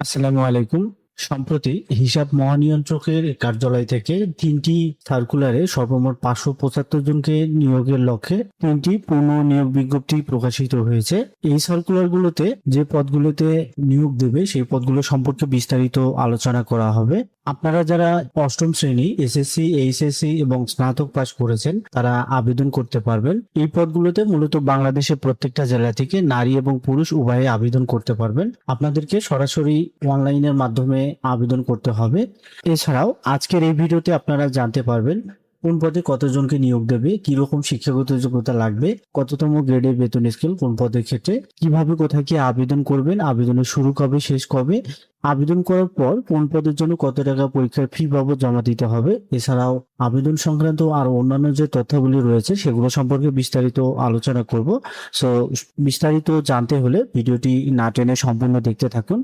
আসসালামু আলাইকুম। সম্প্রতি হিসাব মহানিয়ন্ত্রকের কার্যালয় থেকে ৩টি সার্কুলারে সর্বমোট ৫৭৫ জনকে নিয়োগের লক্ষ্যে ৩টি পূর্ণ নিয়োগ বিজ্ঞপ্তি প্রকাশিত হয়েছে। এই সার্কুলারগুলোতে যে পদগুলোতে নিয়োগ দেবে সেই পদগুলো সম্পর্কে বিস্তারিত আলোচনা করা হবে। আপনারা যারা অষ্টম শ্রেণী, এসএসসি, এইচএসসি এবং স্নাতক পাস করেছেন তারা আবেদন করতে পারবেন। এই পদগুলোতে মূলত বাংলাদেশের প্রত্যেকটা জেলা থেকে নারী এবং পুরুষ উভয়ে আবেদন করতে পারবেন। আপনাদেরকে সরাসরি অনলাইনের মাধ্যমে আবেদন করতে হবে। এছাড়াও আজকের এই ভিডিওতে আপনারা জানতে পারবেন কোন পদে কতজনকে নিয়োগ দেবে, কি রকম শিক্ষাগত যোগ্যতা লাগবে, কততম গ্রেডের বেতন স্কেল কোন পদের ক্ষেত্রে, কিভাবে কোথায় কি আবেদন করবেন, আবেদনের শুরু কবে শেষ কবে, আবেদন করার পর কোন পদের জন্য কত টাকা পরীক্ষার ফি বাবদ জমা দিতে হবে। এছাড়াও আবেদন সংক্রান্ত আরো অন্যান্য যে তথ্যগুলি রয়েছে সেগুলো সম্পর্কে বিস্তারিত আলোচনা করব। সো বিস্তারিত জানতে হলে ভিডিওটি না টেনে সম্পূর্ণ দেখতে থাকুন।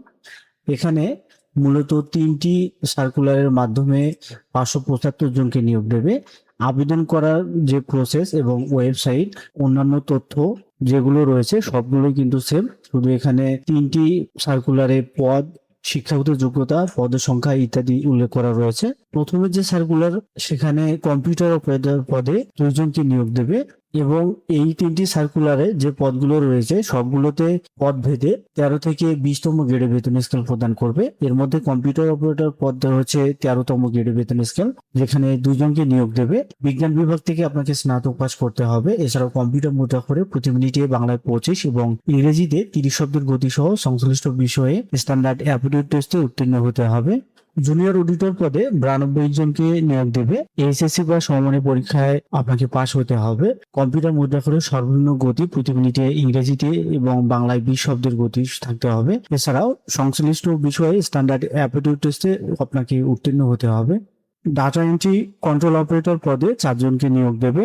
এখানে মূলত 3টি সার্কুলারের মাধ্যমে 575 জনকে নিয়োগ দেবে। আবেদন করার যে প্রসেস এবং ওয়েবসাইট, অন্যান্য তথ্য যেগুলো রয়েছে সবগুলোই কিন্তু সেম, শুধু এখানে 3টি সার্কুলারে পদ, শিক্ষাগত যোগ্যতা, পদের সংখ্যা ইত্যাদি উল্লেখ করা রয়েছে। প্রথমে যে সার্কুলার, সেখানে কম্পিউটার অপারেটর পদে 2 জনকে নিয়োগ দেবে এবং এই 3টি সার্কুলারে যে পদগুলো রয়েছে সবগুলোতে পদ ভেদে 13 থেকে 20তম গ্রেডে বেতন স্কেল প্রদান করবে। এর মধ্যে কম্পিউটার অপারেটর পদ হচ্ছে 13তম গ্রেডে বেতন স্কেল, যেখানে 2 জনকে নিয়োগ দেবে। বিজ্ঞান বিভাগ থেকে আপনাকে স্নাতক পাস করতে হবে। এছাড়াও কম্পিউটার মুদ্রা করে প্রতি মিনিটে বাংলায় 25 এবং ইংরেজিতে 30 শব্দের গতি সহ সংশ্লিষ্ট বিষয়ে স্ট্যান্ডার্ড অ্যাপটিটিউড টেস্টে উত্তীর্ণ হতে হবে। জুনিয়র অডিটর পদে 92 জনকে নিয়োগ দেবে। এইচএসসি বা সমমানের পরীক্ষায় আপনাকে পাশ হতে হবে। কম্পিউটার মুদ্রা করে সর্বনিম্ন গতি প্রতি মিনিটে ইংরেজিতে এবং বাংলায় 20 শব্দের গতি থাকতে হবে। এছাড়াও সংশ্লিষ্ট বিষয়ে স্ট্যান্ডার্ড অ্যাপটিটিউড টেস্টে আপনাকে উত্তীর্ণ হতে হবে। ডাটা এন্ট্রি কন্ট্রোল অপারেটর পদে 4 জনকে নিয়োগ দেবে।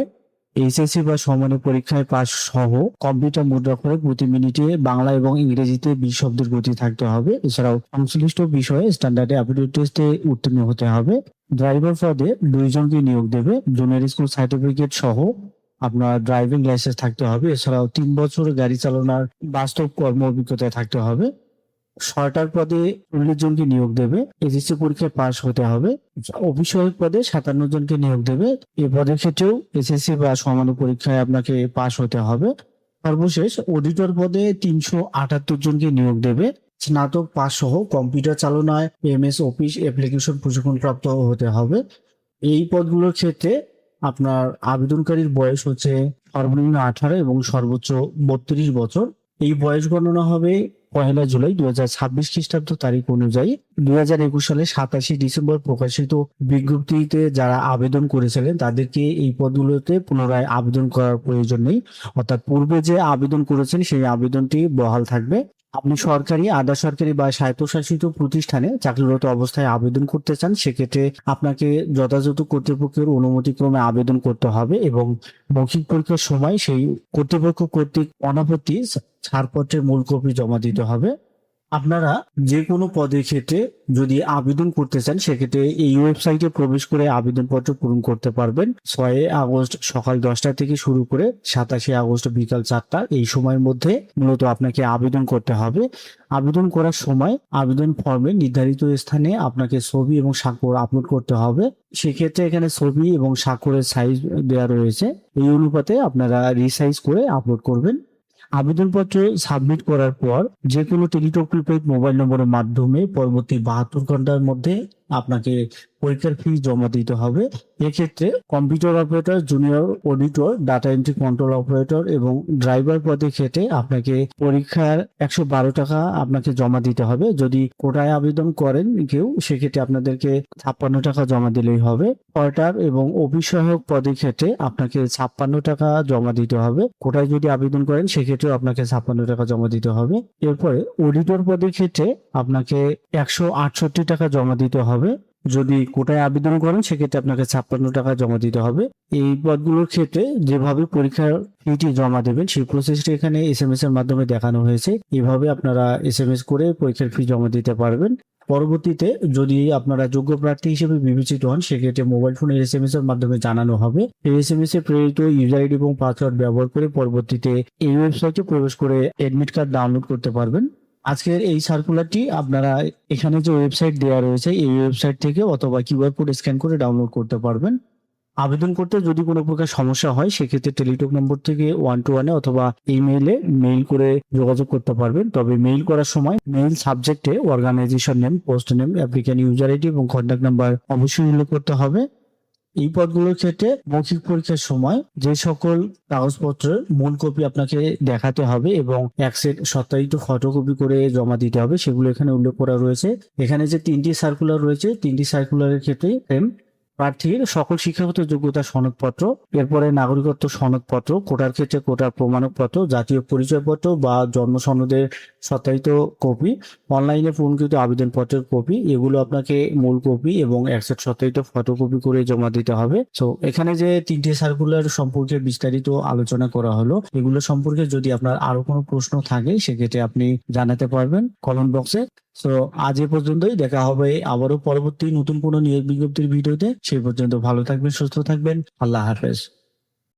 এইচএসসি বা সমমানের পরীক্ষায় পাস সহ কম্পিউটার মুদ্রা করে প্রতি মিনিটে বাংলা এবং ইংরেজিতে 20 শব্দের গতি থাকতে হবে। এছাড়াও সংশ্লিষ্ট বিষয়ে স্ট্যান্ডার্ড অ্যাপটিটিউড টেস্টে উত্তীর্ণ হতে হবে। ড্রাইভার পদে 2 জনকে নিয়োগ দেবে। জুনিয়র স্কুল সার্টিফিকেট সহ আপনার ড্রাইভিং লাইসেন্স থাকতে হবে। এছাড়াও 3 বছর গাড়ি চালানোর বাস্তব কর্ম অভিজ্ঞতায় থাকতে হবে। সরকার পদে 40 জনকে নিয়োগ দেবে। এসএসসি পরীক্ষায় পাশ হতে হবে। অফিস সহায়ক পদে 57 জনকে নিয়োগ দেবে। এই পদের ক্ষেত্রেও এসএসসি বা সমানের পরীক্ষায় আপনাকে পাশ হতে হবে। সর্বশেষ অডিটর পদে 378 জনকে নিয়োগ দেবে। স্নাতক পাস সহ কম্পিউটার চালনায় এমএস অফিস অ্যাপ্লিকেশন প্রশিক্ষণপ্রাপ্ত হতে হবে। এই পদগুলোর ক্ষেত্রে আপনার আবেদনকারীর বয়স হচ্ছে সর্বনিম্ন 18 এবং সর্বোচ্চ 32 বছর। এই বয়স গণনা হবে 1 জুলাই 2026 খ্রিস্টাব্দ তারিখ অনুযায়ী। 2021 সালে 27 ডিসেম্বর প্রকাশিত বিজ্ঞপ্তিতে যারা আবেদন করেছিলেন তাদেরকে এই পদগুলোতে পুনরায় আবেদন করার প্রয়োজন নেই, অর্থাৎ পূর্বে যে আবেদন করেছেন সেই আবেদনটি বহাল থাকবে। আপনি সরকারি, আধা সরকারি বা স্বায়ত্তশাসিত প্রতিষ্ঠানে চাকরিরত অবস্থায় আবেদন করতে চান, সেক্ষেত্রে আপনাকে যথাযথ কর্তৃপক্ষের অনুমতিক্রমে আবেদন করতে হবে এবং মৌখিক পরীক্ষার সময় সেই কর্তৃপক্ষ কর্তৃক অনাপত্তি ছাড়পত্রের মূল কপি জমা দিতে হবে। আপনারা যে কোনো পদের ক্ষেত্রে যদি আবেদন করতে চান সেক্ষেত্রে এই ওয়েবসাইটে প্রবেশ করে আবেদনপত্র পূরণ করতে পারবেন। 6 আগস্ট সকাল 10টা থেকে শুরু করে 27 আগস্ট বিকাল 4টা, এই সময়ের মধ্যে মূলত আপনাকে আবেদন করতে হবে। আবেদন করার সময় আবেদন ফর্মে নির্ধারিত স্থানে আপনাকে ছবি এবং স্বাক্ষর আপলোড করতে হবে। সেক্ষেত্রে এখানে ছবি এবং স্বাক্ষরের সাইজ দেওয়া রয়েছে, এই অনুপাতে আপনারা রিসাইজ করে আপলোড করবেন। আবেদনপত্র সাবমিট করার পর যে কোনো টেলিটক প্রিপেড মোবাইল নম্বরের মাধ্যমে পরবর্তী 72 ঘন্টার মধ্যে আপনাকে পরীক্ষার ফি জমা দিতে হবে। এক্ষেত্রে computer operator, junior auditor, data entry control operator এবং ড্রাইভার পদের ক্ষেত্রে আপনাকে পরীক্ষার 112 টাকা আপনাকে জমা দিতে হবে। যদি কোটায় আবেদন করেন কেউ, সেক্ষেত্রে আপনাদেরকে 56 টাকা জমা দিলেই হবে। অপারেটর এবং অফিস সহায়ক পদের ক্ষেত্রে আপনাকে 56 টাকা জমা দিতে হবে। কোটায় যদি আবেদন করেন সেক্ষেত্রেও আপনাকে 56 টাকা জমা দিতে হবে। এরপরে অডিটর পদের ক্ষেত্রে আপনাকে 168 টাকা জমা দিতে হবে। যদি কোটায় আবেদন করেন সেক্ষেত্রে আপনাকে 56 টাকা জমা দিতে হবে। এই পদগুলোর ক্ষেত্রে যেভাবে পরীক্ষার ফিটি জমা দেবেন সেই প্রসেসটি এখানে এসএমএস এর মাধ্যমে দেখানো হয়েছে। এইভাবে আপনারা এসএমএস করে পরীক্ষার ফি জমা দিতে পারবেন। পরবর্তীতে যদি আপনারা যোগ্য প্রার্থী হিসেবে বিবেচিত হন সেক্ষেত্রে মোবাইল ফোনের এসএমএস এর মাধ্যমে জানানো হবে। এই এসএমএস এ প্রেরিত ইউজার আইডি এবং পাসওয়ার্ড ব্যবহার করে পরবর্তীতে এই ওয়েবসাইটে প্রবেশ করে অ্যাডমিট কার্ড ডাউনলোড করতে পারবেন। আজকের এই সার্কুলারটি আপনারা এখানে যে ওয়েবসাইট দেওয়া রয়েছে এই ওয়েবসাইট থেকে অথবা কিউআর কোড স্ক্যান করে ডাউনলোড করতে পারবেন। আবেদন করতে যদি কোনো প্রকার সমস্যা হয় সেক্ষেত্রে টেলিটক নম্বর থেকে 121-এ অথবা ইমেইলে মেইল করে যোগাযোগ করতে পারবেন। তবে মেইল করার সময় মেইল সাবজেক্টে organisation name, post name, applicant user ID এবং কন্ট্যাক্ট নাম্বার অবশ্যই উল্লেখ করতে হবে। এই পদগুলোর ক্ষেত্রে মৌখিক পরীক্ষার সময় যে সকল কাগজপত্রের মূল কপি আপনাকে দেখাতে হবে এবং এক সেট সত্যায়িত ফটোকপি করে জমা দিতে হবে সেগুলো এখানে উল্লেখ করা রয়েছে। এখানে যে 3টি সার্কুলার রয়েছে 3টি সার্কুলারের ক্ষেত্রে প্রার্থীর সকল শিক্ষাগত যোগ্যতা সনদপত্র, এরপরে নাগরিকত্ব সনদপত্র, কোটার ক্ষেত্রে কোটার প্রমাণপত্র, জাতীয় পরিচয়পত্র বা জন্ম সনদের সত্যায়িত কপি, অনলাইনে পূরণকৃত আবেদনপত্রের কপি, এগুলো আপনাকে মূল কপি এবং এক সেট সত্যায়িত ফটোকপি করে জমা দিতে হবে। তো এখানে যে 3টি সার্কুলার সম্পর্কে বিস্তারিত আলোচনা করা হলো, এগুলো সম্পর্কে যদি আপনার আরো কোনো প্রশ্ন থাকে সেক্ষেত্রে আপনি জানাতে পারবেন কমেন্ট বক্সে। তো আজ এ পর্যন্তই, দেখা হবে আবারও পরবর্তী নতুন কোনো নিয়োগ বিজ্ঞপ্তির ভিডিওতে। সেই পর্যন্ত ভালো থাকবেন, সুস্থ থাকবেন, আল্লাহ হাফেজ।